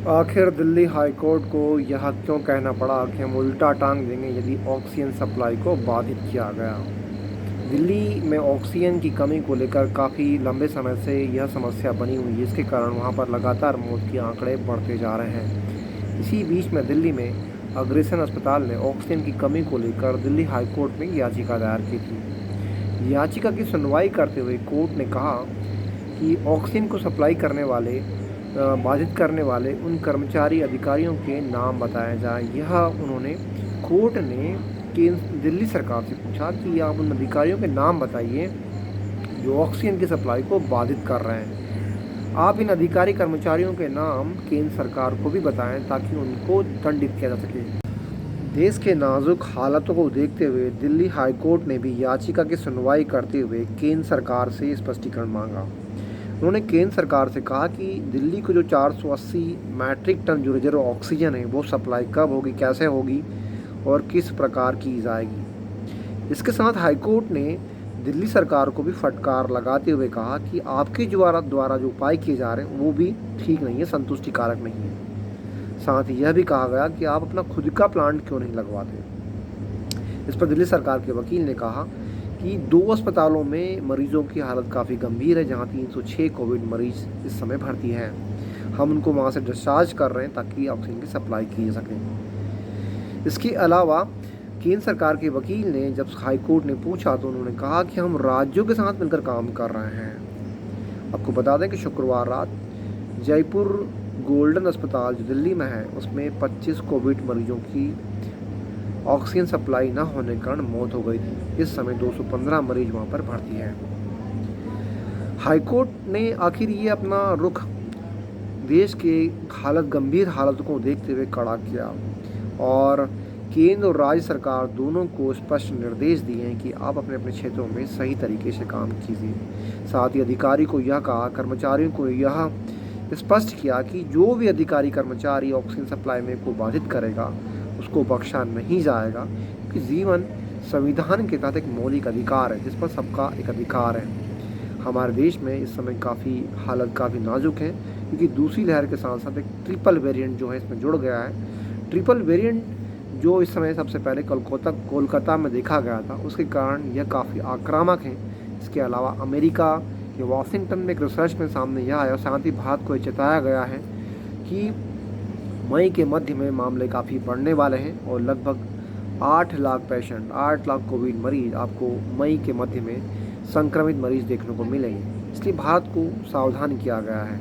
आखिर Delhi high court को यह क्यों कहना पड़ा कि हम उल्टा टांग देंगे यदि ऑक्सीजन सप्लाई को बाधित किया गया। दिल्ली में ऑक्सीजन की कमी को लेकर काफ़ी लंबे समय से यह समस्या बनी हुई है, जिसके कारण वहां पर लगातार मौत के आंकड़े बढ़ते जा रहे हैं। इसी बीच में दिल्ली में अग्रसेन अस्पताल ने ऑक्सीजन की कमी को लेकर दिल्ली हाई कोर्ट में याचिका दायर की थी। याचिका की सुनवाई करते हुए कोर्ट ने कहा कि ऑक्सीजन को सप्लाई करने वाले बाधित करने वाले उन कर्मचारी अधिकारियों के नाम बताए जाए। यह उन्होंने कोर्ट ने केंद्र दिल्ली सरकार से पूछा कि आप उन अधिकारियों के नाम बताइए जो ऑक्सीजन की सप्लाई को बाधित कर रहे हैं। आप इन अधिकारी कर्मचारियों के नाम केंद्र सरकार को भी बताएं ताकि उनको दंडित किया जा सके। देश के नाजुक हालातों को देखते हुए दिल्ली हाई कोर्ट ने भी याचिका की सुनवाई करते हुए केंद्र सरकार से स्पष्टीकरण मांगा। उन्होंने केंद्र सरकार से कहा कि दिल्ली को जो 480 मैट्रिक टन जो रिजर्व ऑक्सीजन है वो सप्लाई कब होगी, कैसे होगी और किस प्रकार की जाएगी। इसके साथ हाईकोर्ट ने दिल्ली सरकार को भी फटकार लगाते हुए कहा कि आपके द्वारा जो उपाय किए जा रहे हैं वो भी ठीक नहीं है, संतुष्टिकारक नहीं है। साथ ही यह भी कहा गया कि आप अपना खुद का प्लांट क्यों नहीं लगवाते। इस पर दिल्ली सरकार के वकील ने कहा कि 2 अस्पतालों में मरीजों की हालत काफ़ी गंभीर है, जहां 306 कोविड मरीज इस समय भर्ती हैं। हम उनको वहां से डिस्चार्ज कर रहे हैं ताकि ऑक्सीजन की सप्लाई की जा सके। इसके अलावा केंद्र सरकार के वकील ने जब हाई कोर्ट ने पूछा तो उन्होंने कहा कि हम राज्यों के साथ मिलकर काम कर रहे हैं। आपको बता दें कि शुक्रवार रात जयपुर गोल्डन अस्पताल जो दिल्ली में है उसमें 25 कोविड मरीजों की ऑक्सीजन सप्लाई न होने के कारण मौत हो गई थी। इस समय 215 मरीज वहां पर भर्ती हैं। हाईकोर्ट ने आखिर ये अपना रुख देश के गंभीर हालत को देखते हुए कड़ा किया और केंद्र और राज्य सरकार दोनों को स्पष्ट निर्देश दिए हैं कि आप अपने अपने क्षेत्रों में सही तरीके से काम कीजिए। साथ ही अधिकारी को यह कहा, कर्मचारियों को यह स्पष्ट किया कि जो भी अधिकारी कर्मचारी ऑक्सीजन सप्लाई में को बाधित करेगा उसको बख्शा नहीं जाएगा, क्योंकि जीवन संविधान के तहत एक मौलिक अधिकार है जिस पर सबका एक अधिकार है। हमारे देश में इस समय हालत काफ़ी नाजुक है, क्योंकि दूसरी लहर के साथ साथ एक ट्रिपल वेरिएंट जो है इसमें जुड़ गया है। ट्रिपल वेरिएंट जो इस समय सबसे पहले कोलकाता में देखा गया था, उसके कारण यह काफ़ी आक्रामक है। इसके अलावा अमेरिका के वाशिंगटन में एक रिसर्च में सामने यह आया और साथ ही भारत को चेताया गया है कि मई के मध्य में मामले काफ़ी बढ़ने वाले हैं और लगभग 8 लाख कोविड मरीज आपको मई के मध्य में संक्रमित मरीज देखने को मिलेंगे। इसलिए भारत को सावधान किया गया है।